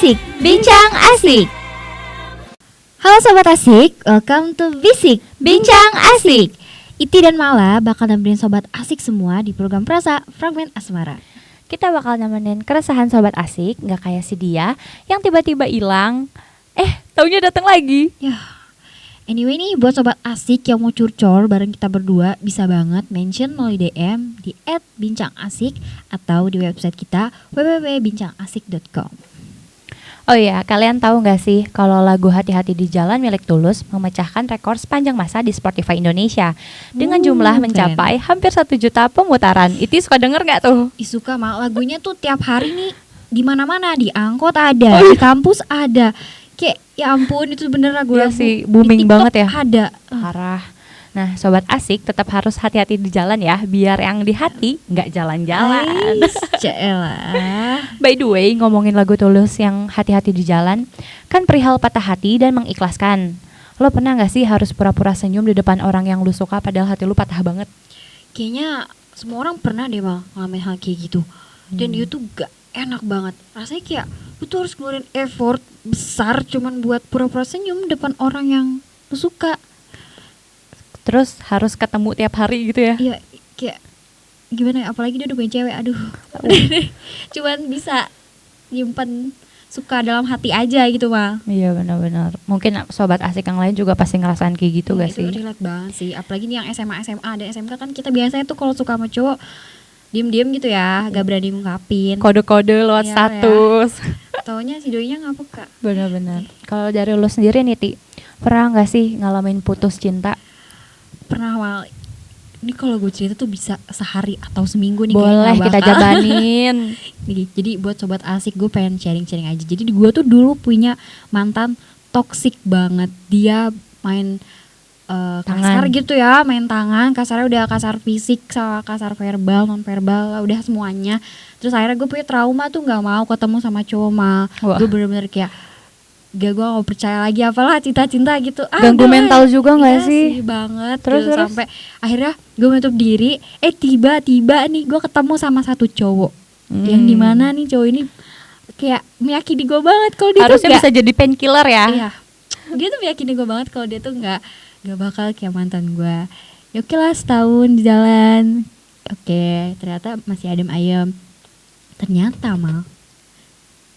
Bisik, Bincang Asik. Halo Sobat Asik, welcome to Bisik, Bincang Asik. Iti dan Mala bakal nemenin Sobat Asik semua di program Perasa Fragmen Asmara. Kita bakal nemenin keresahan Sobat Asik, gak kayak si dia yang tiba-tiba hilang, taunya datang lagi. Anyway nih, buat Sobat Asik yang mau curcol bareng kita berdua, bisa banget mention melalui DM di @bincangasik atau di website kita www.bincangasik.com. Oh iya, kalian tahu gak sih kalau lagu Hati-Hati di Jalan milik Tulus memecahkan rekor sepanjang masa di Spotify Indonesia dengan jumlah mencapai hampir 1 juta pemutaran. Itu suka denger gak tuh? Suka mah, lagunya tuh tiap hari nih di mana-mana, di angkot ada, di kampus ada. Kayak ya ampun, itu bener lagu-lagu sih, booming di TikTok banget ya. Ada. Parah. Nah, Sobat Asik tetap harus hati-hati di jalan ya, biar yang di hati nggak jalan-jalan. Jaelah. By the way, ngomongin lagu Tulus yang hati-hati di jalan, kan perihal patah hati dan mengikhlaskan. Lo pernah nggak sih harus pura-pura senyum di depan orang yang lu suka padahal hati lu patah banget? Kayaknya semua orang pernah deh mal ngalamin hal kayak gitu. Dan itu gak enak banget. Rasanya kayak lu tuh harus ngeluarin effort besar cuman buat pura-pura senyum depan orang yang lu suka. Terus harus ketemu tiap hari gitu ya? Iya, kayak gimana ya, apalagi dia udah punya cewek, aduh. Cuman bisa nyimpen suka dalam hati aja gitu mal. Iya benar-benar. Mungkin Sobat Asik yang lain juga pasti ngerasain kayak gitu gak sih? Itu relate banget sih. Apalagi nih yang SMA, dan SMK kan kita biasanya tuh kalau suka sama cowok diem-diem gitu ya, gak berani ngungkapin. Kode-kode lewat status. Taunya si doinya gak peka. Benar-benar. Kalau dari lo sendiri nih Ti, pernah gak sih ngalamin putus cinta? Pernah mal. Ini kalau gue cerita tuh bisa sehari atau seminggu nih. Boleh kita jabanin. Jadi buat Sobat Asik, gue pengen sharing-sharing aja. Jadi gue tuh dulu punya mantan toksik banget. Dia main kasar gitu ya, main tangan. Kasarnya udah kasar fisik sama kasar verbal, non verbal, udah semuanya. Terus akhirnya gue punya trauma tuh, gak mau ketemu sama cowok mal. Gue bener-bener kayak gue gak percaya lagi, apalah cinta-cinta gitu. Ganggu mental juga gak sih? Banget. Terus sampai akhirnya gue menutup diri. Tiba-tiba nih gue ketemu sama satu cowok yang dimana nih cowok ini kayak meyakini gue banget kalau dia harusnya tuh bisa jadi painkiller ya. Iya, dia tuh meyakini gue banget kalau dia tuh gak bakal kayak mantan gue. Ya oke lah, setahun di jalan, oke, ternyata masih adem ayem. Ternyata mal,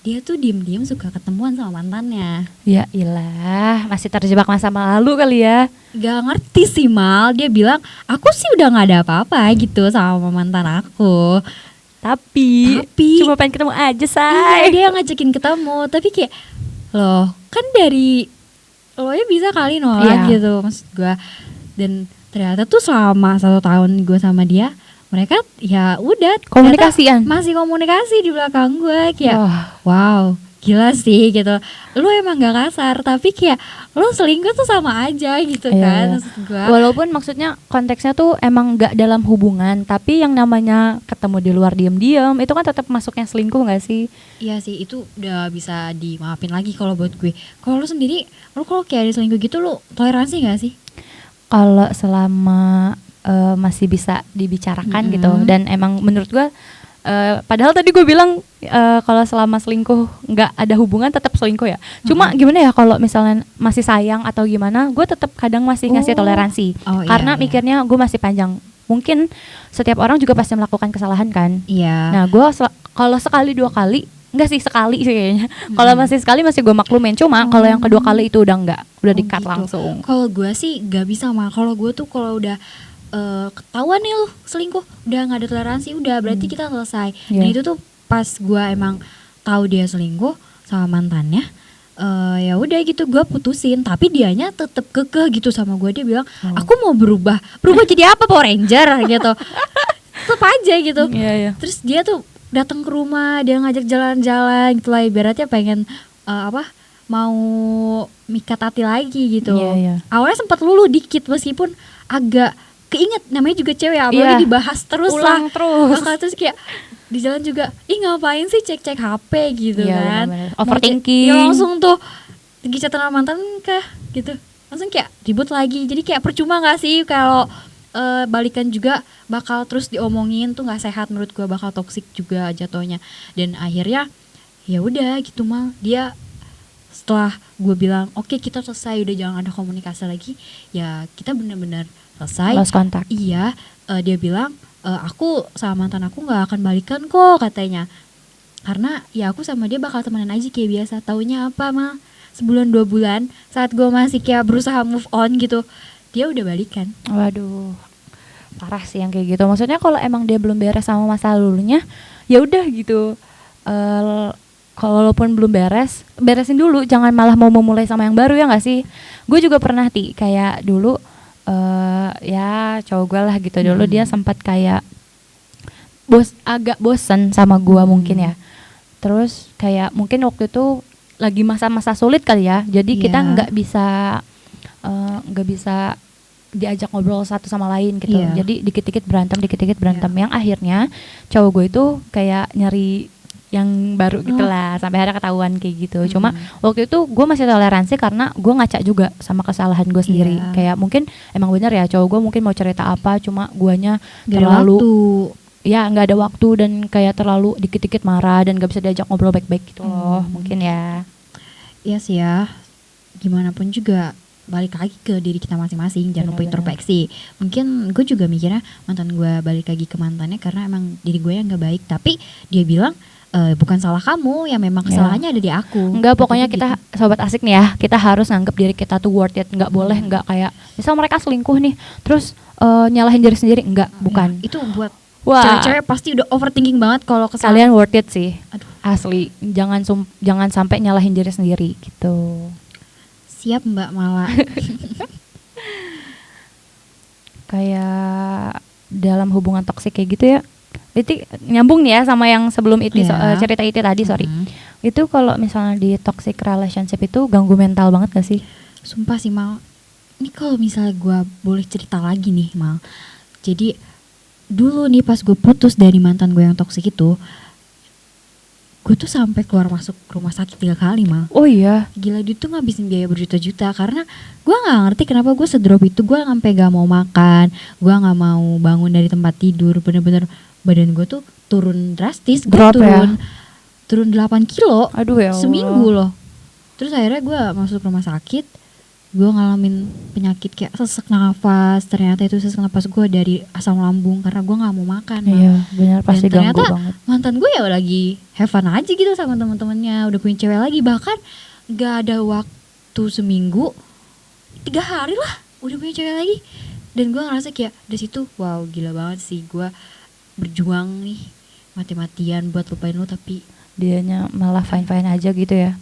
dia tuh diem-diem suka ketemuan sama mantannya. Ya ilah, masih terjebak masa lalu kali ya. Gak ngerti sih mal, dia bilang aku sih udah gak ada apa-apa gitu sama mantan aku. Tapi cuma pengen ketemu aja say. Iya, dia ngajakin ketemu. Tapi kayak loh, kan dari lo ya bisa kali nolak gitu maksud gue. Dan ternyata tuh selama 1 tahun gue sama dia, mereka ya udah komunikasian, masih komunikasi di belakang gue. Kayak wow, gila sih gitu. Lu emang gak kasar, tapi kayak lu selingkuh tuh sama aja gitu kan. Maksud gue, walaupun maksudnya konteksnya tuh emang gak dalam hubungan, tapi yang namanya ketemu di luar diam-diam itu kan tetap masuknya selingkuh gak sih? Iya sih, itu udah bisa dimaafin lagi kalau buat gue. Kalau lu sendiri, lu kalau kayak ada selingkuh gitu, lu toleransi gak sih? Kalau selama masih bisa dibicarakan gitu, dan emang menurut gue padahal tadi gue bilang kalau selama selingkuh nggak ada hubungan tetap selingkuh ya. Cuma gimana ya, kalau misalnya masih sayang atau gimana, gue tetap kadang masih ngasih toleransi. Karena mikirnya gue masih panjang. Mungkin setiap orang juga pasti melakukan kesalahan kan. Iya. Nah gue kalau sekali 2 kali, enggak sih, sekali sih kayaknya. Kalau masih sekali masih gue maklumin. Cuma kalau yang kedua kali itu udah enggak, udah di-cut gitu langsung. Kalau gue sih gak bisa mah. Kalau gue tuh kalau udah ketahuan nih lu selingkuh, udah nggak ada toleransi, udah berarti kita selesai. Dan itu tuh pas gue emang tahu dia selingkuh sama mantannya, ya udah gitu gue putusin. Tapi dianya tetep kekeh gitu sama gue. Dia bilang aku mau berubah jadi apa, Power Ranger gitu. Tetep aja gitu. Terus dia tuh datang ke rumah, dia ngajak jalan-jalan gitu lah, ibaratnya pengen mau mikat hati lagi gitu. Awalnya sempat lulu dikit, meskipun agak keinget, namanya juga cewek, apalagi dibahas terus ulang lah. Terus kayak di jalan juga, ngapain sih cek HP gitu kan. Bener-bener. Overthinking. Ya langsung tuh lagi chatan sama mantan kah gitu, langsung kayak ribut lagi. Jadi kayak percuma gak sih kalau balikan juga bakal terus diomongin tuh gak sehat menurut gue, bakal toksik juga jatuhnya. Dan akhirnya ya udah gitu mal, dia setelah gue bilang oke, kita selesai, udah jangan ada komunikasi lagi, ya kita benar-benar selesai. Lost contact. Iya, dia bilang aku sama mantan aku nggak akan balikan kok katanya, karena ya aku sama dia bakal temenan aja kayak biasa. Taunya apa mal, sebulan 2 bulan saat gue masih kayak berusaha move on gitu, dia udah balikan. Waduh, parah sih yang kayak gitu. Maksudnya kalau emang dia belum beres sama masa lalunya, ya udah gitu. Kalaupun belum beresin dulu, jangan malah mau memulai sama yang baru, ya nggak sih? Gue juga pernah kayak dulu ya cowok gue lah gitu, dulu dia sempat kayak agak bosen sama gue mungkin ya. Terus kayak mungkin waktu itu lagi masa-masa sulit kali ya, jadi kita nggak bisa diajak ngobrol satu sama lain gitu. Jadi dikit-dikit berantem yang akhirnya cowok gue itu kayak nyari yang baru gitu lah, sampai akhirnya ketahuan kayak gitu. Cuma waktu itu gue masih toleransi karena gue ngaca juga sama kesalahan gue sendiri. Kayak mungkin emang bener ya cowok gue mungkin mau cerita apa, cuma guanya terlalu nggak ada waktu dan kayak terlalu dikit-dikit marah dan gak bisa diajak ngobrol baik-baik gitu loh. Mungkin ya. Iya sih ya, gimana pun juga balik lagi ke diri kita masing-masing, jangan lupa introspeksi. Mungkin gue juga mikirnya mantan gue balik lagi ke mantannya karena emang diri gue yang gak baik, tapi dia bilang bukan salah kamu, ya memang kesalahannya ada di aku. Enggak, pokoknya kita sobat asik nih ya, kita harus nganggep diri kita tuh worth it. Nggak boleh nggak kayak misal mereka selingkuh nih terus nyalahin diri sendiri, enggak, bukan. Itu buat cewek-cewek pasti udah overthinking banget kalau kalian worth it sih. Aduh. Asli, jangan sampai nyalahin diri sendiri gitu. Siap Mbak Mala. Kayak dalam hubungan toksik kayak gitu ya, itu nyambung nih ya sama yang sebelum itu cerita itu tadi, sorry. Itu kalau misalnya di toxic relationship itu ganggu mental banget gak sih? Sumpah sih Mal, ini kalau misalnya gue boleh cerita lagi nih Mal, jadi dulu nih pas gue putus dari mantan gue yang toksik itu, gue tuh sampai keluar masuk rumah sakit 3 kali Mal. Oh iya, gila, dia tuh ngabisin biaya berjuta-juta karena gue nggak ngerti kenapa gue sedrop itu. Gue sampai gak mau makan, gue nggak mau bangun dari tempat tidur, bener-bener badan gue tuh turun drastis. Gue turun 8 kilo. Aduh ya Allah. Seminggu loh. Terus akhirnya gue masuk rumah sakit, gue ngalamin penyakit kayak sesak nafas. Ternyata itu sesak nafas gue dari asam lambung karena gue nggak mau makan. Iya benar, pasti ganggu banget. Mantan gue ya lagi have fun aja gitu sama teman-temannya, udah punya cewek lagi, bahkan gak ada waktu seminggu, 3 hari lah udah punya cewek lagi. Dan gue ngerasa kayak dari situ, wow gila banget sih, gue berjuang nih mati-matian buat lupain lo, tapi dianya malah fine-fine aja gitu ya.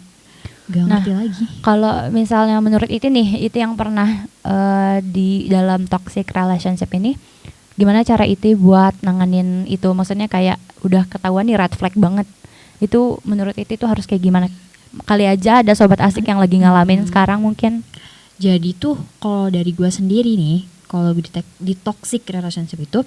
Gak ngerti lagi. Kalau misalnya menurut itu yang pernah di dalam toxic relationship ini, gimana cara itu buat nanganin itu? Maksudnya kayak udah ketahuan nih red flag banget, itu menurut itu harus kayak gimana? Kali aja ada sobat asik yang lagi ngalamin sekarang mungkin. Jadi tuh kalau dari gue sendiri nih, kalau di toxic relationship itu,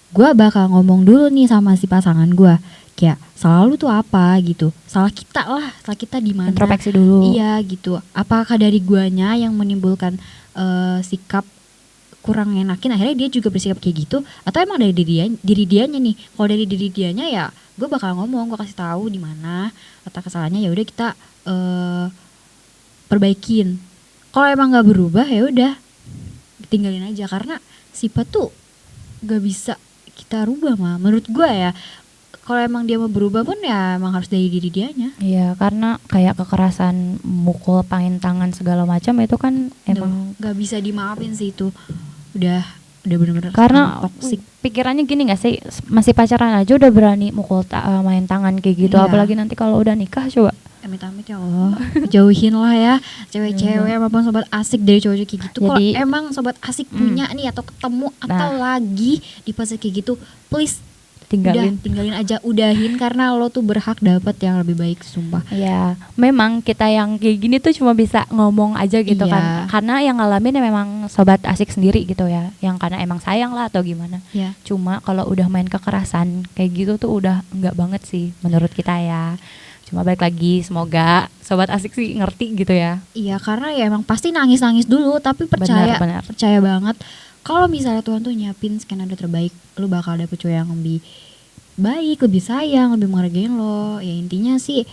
gue bakal ngomong dulu nih sama si pasangan gue, kayak salah lu tuh apa gitu, salah kita di mana, introspeksi dulu. Iya gitu, apakah dari guanya yang menimbulkan sikap kurang enakin akhirnya dia juga bersikap kayak gitu, atau emang dari diri dianya nih. Kalau dari diri dianya ya gue bakal ngomong, gue kasih tahu di mana letak kesalahannya, ya udah kita perbaikin. Kalau emang nggak berubah ya udah tinggalin aja, karena sifat tuh gak bisa kita rubah mah menurut gue ya. Kalau emang dia mau berubah pun ya emang harus dari diri dianya. Iya, karena kayak kekerasan, mukul, pangin tangan segala macam itu kan emang gak bisa dimaafin sih itu. Udah benar-benar karena toksik. Pikirannya gini gak sih, masih pacaran aja udah berani mukul main tangan kayak gitu, apalagi nanti kalau udah nikah coba. Amit-amit ya Allah, jauhin lah ya cewek-cewek maupun sobat asik dari cowok kayak gitu. Kalau emang sobat asik punya nih atau ketemu atau lagi di fase kayak gitu, please tinggalin aja, udahin, karena lo tuh berhak dapat yang lebih baik, sumpah. Ya, memang kita yang kayak gini tuh cuma bisa ngomong aja gitu kan, karena yang ngalamin ya memang sobat asik sendiri gitu ya, yang karena emang sayang lah atau gimana. Cuma kalau udah main kekerasan kayak gitu tuh udah enggak banget sih menurut kita ya. Cuma balik lagi, semoga sobat asik sih ngerti gitu ya. Iya, karena ya emang pasti nangis-nangis dulu, tapi percaya banget kalau misalnya Tuhan tuh nyiapin skenario terbaik, lu bakal dapet cowok yang lebih baik, lebih sayang, lebih menghargain lo. Ya intinya sih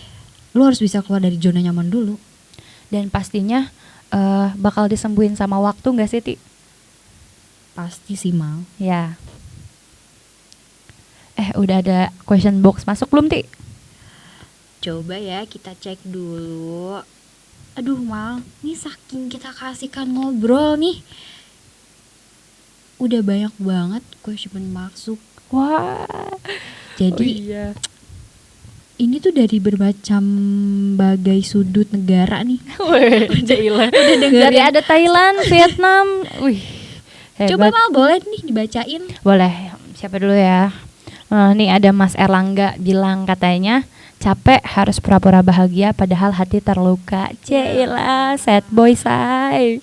lu harus bisa keluar dari zona nyaman dulu. Dan pastinya bakal disembuhin sama waktu nggak sih, Ti? Pasti sih, Mal. Ya. Udah ada question box masuk belum, Ti? Coba ya kita cek dulu. Aduh, Mal, nih saking kita kasihkan ngobrol nih, udah banyak banget question masuk. Wah. Jadi ini tuh dari bermacam bagai sudut negara nih. Dari ada Thailand, Vietnam. Wih, hebat. Coba Mal, boleh nih dibacain. Boleh. Siapa dulu ya? Nih ada Mas Erlangga bilang katanya capek harus pura-pura bahagia padahal hati terluka. Cila, sad boy say.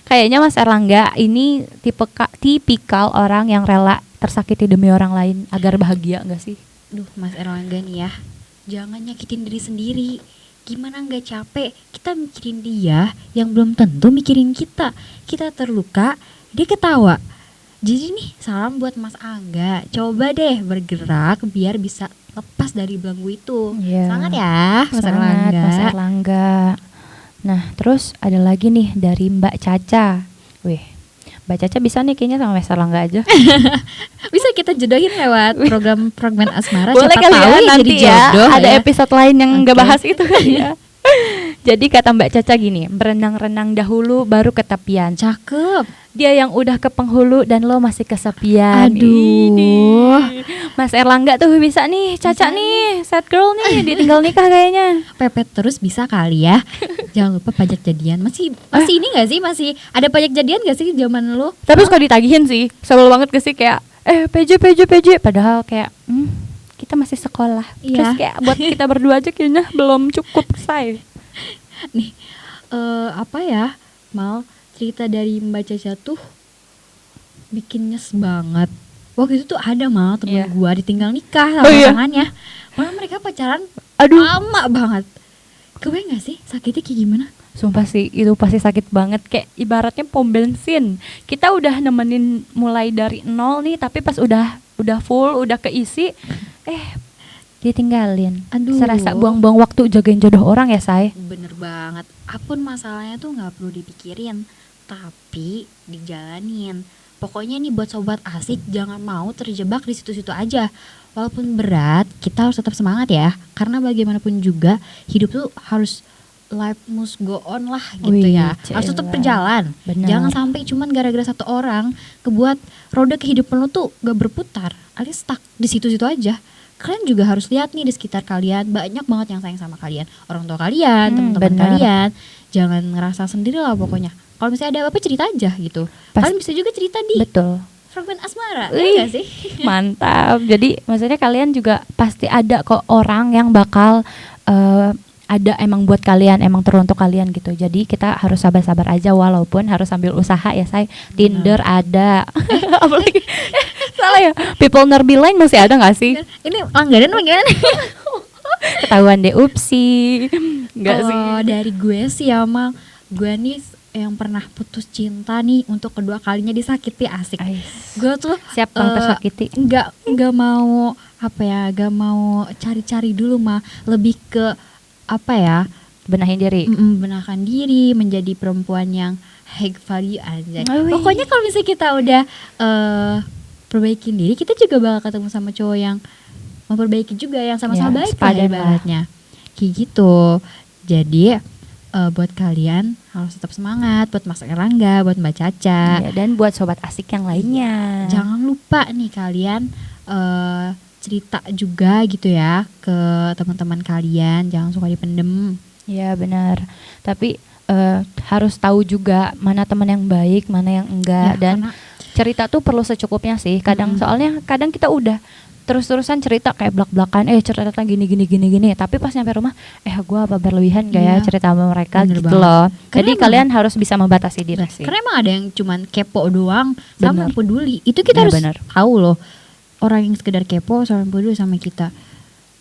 Kayaknya Mas Erlangga ini tipikal orang yang rela tersakiti demi orang lain agar bahagia, enggak sih? Duh, Mas Erlangga nih ya, jangan nyakitin diri sendiri. Gimana nggak capek kita mikirin dia yang belum tentu mikirin kita. Kita terluka, dia ketawa. Jadi nih salam buat Mas Angga, coba deh bergerak biar bisa lepas dari belenggu itu. Semangat ya Mas Erlangga. Mas Erlangga. Nah terus ada lagi nih dari Mbak Caca. Mbak Caca bisa nih kayaknya sama Mas Erlangga aja. Bisa kita jodohin lewat program Fragmen Asmara. Boleh siapa kali tahu ya nanti jadi jodoh, ada ya. episode lain yang nggak bahas itu kali ya. Jadi kata Mbak Caca gini, berenang-renang dahulu baru ke tepian. Cakep. Dia yang udah ke penghulu dan lo masih kesepian. Aduh. Mas Erlangga tuh bisa nih, Caca nih, sad girl nih, ditinggal nikah kayaknya. Pepet terus bisa kali ya. Jangan lupa pajak jadian. Masih ini gak sih? Masih ada pajak jadian gak sih zaman lu? Tapi suka ditagihin sih. Sebel banget gak sih kayak PJ. Padahal kayak kita masih sekolah. Iya. Terus kayak buat kita berdua aja kayaknya belum cukup, say. Nih, apa ya, Mal, cerita dari Mbak Caca tuh bikin nyes banget. Waktu itu tuh ada Mal, temen gua ditinggal nikah sama pasangannya. Malah mereka pacaran lama banget. Kebayang gak sih sakitnya kayak gimana? Sumpah sih itu pasti sakit banget. Kayak ibaratnya pom bensin. Kita udah nemenin mulai dari nol nih, tapi pas udah full, udah keisi, ditinggalin. Aduh. Serasa buang-buang waktu jagain jodoh orang ya, say. Bener banget. Apapun masalahnya tuh gak perlu dipikirin, tapi dijalanin. Pokoknya nih buat sobat asik, jangan mau terjebak di situ-situ aja. Walaupun berat, kita harus tetap semangat ya. Karena bagaimanapun juga hidup tuh harus, life must go on lah gitu. Harus tetap berjalan. Bener. Jangan sampai cuman gara-gara satu orang kebuat roda kehidupan lo tuh gak berputar, alias stuck di situ-situ aja. Kalian juga harus lihat nih di sekitar kalian, banyak banget yang sayang sama kalian. Orang tua kalian, teman-teman kalian. Jangan ngerasa sendiri lah pokoknya. Kalau misalnya ada apa-apa cerita aja gitu. Kalian bisa juga cerita di Fragmen Asmara, ya gak sih? Mantap. Jadi maksudnya kalian juga pasti ada kok orang yang bakal ada emang buat kalian, emang teruntuk kalian gitu. Jadi kita harus sabar-sabar aja walaupun harus sambil usaha ya, say. Tinder ada. Apalagi salah ya. People Nerby Line masih ada gak sih? Ini langganan bagaimana? Ketahuan deh, upsi. Enggak sih. Dari gue sih ya, Mal. Gue nih yang pernah putus cinta nih untuk kedua kalinya disakiti, asik. Gue tuh siap kalau tersakiti. Enggak mau gak mau cari-cari dulu mah, lebih ke benahin diri. Benahkan diri menjadi perempuan yang high value aja. Pokoknya kalau misalnya kita udah perbaikin diri, kita juga bakal ketemu sama cowok yang memperbaiki juga, yang sama-sama baik lah ibaratnya. Kayak gitu. Jadi buat kalian harus tetap semangat, buat Mas Erlangga, buat Mbak Caca, dan buat sobat asik yang lainnya. Jangan lupa nih kalian cerita juga gitu ya ke teman-teman kalian, jangan suka dipendem. Iya benar. Tapi harus tahu juga mana teman yang baik, mana yang enggak, dan cerita tuh perlu secukupnya sih. Soalnya kadang kita udah terus-terusan cerita kayak belak-belakan, cerita gini, tapi pas nyampe rumah, gue apa berlebihan gak ya cerita sama mereka gitu loh. Jadi kalian harus bisa membatasi diri sih. Karena emang ada yang cuman kepo doang sama yang peduli. Itu kita harus tahu loh. Orang yang sekedar kepo sama yang peduli sama kita.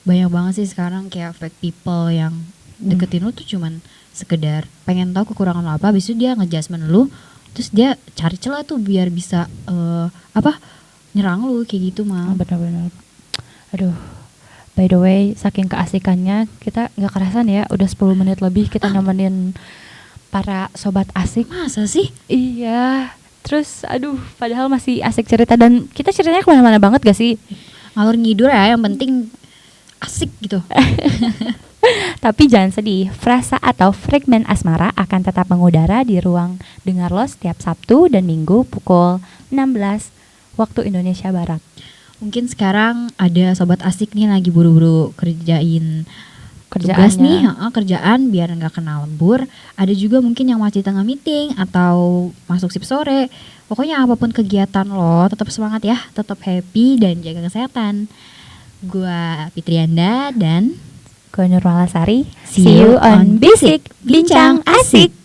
Banyak banget sih sekarang kayak fake people yang deketin lu tuh cuman sekedar pengen tahu kekurangan lo apa, habis itu dia ngejudgement lu, terus dia cari celah tuh biar bisa nyerang lu kayak gitu mah. Benar-benar. Aduh, By the way, saking keasikannya kita nggak kerasan ya, udah 10 menit lebih kita nemenin para sobat asik. Masa sih? Iya. Terus aduh, padahal masih asik cerita dan kita ceritanya kemana-mana banget gak sih? Ngalur ngidur ya, yang penting asik gitu. Tapi jangan sedih, frasa atau fragmen asmara akan tetap mengudara di ruang dengar lo setiap Sabtu dan Minggu pukul 16 waktu Indonesia Barat. Mungkin sekarang ada sobat asik nih lagi buru-buru kerjain tugas nih, kerjaan biar nggak kena lembur. Ada juga mungkin yang masih tengah meeting atau masuk shift sore. Pokoknya apapun kegiatan lo, tetap semangat ya, tetap happy dan jaga kesehatan. Gua Fitrianda dan Gue Nurmalasari. See you on Bisik, bincang asik.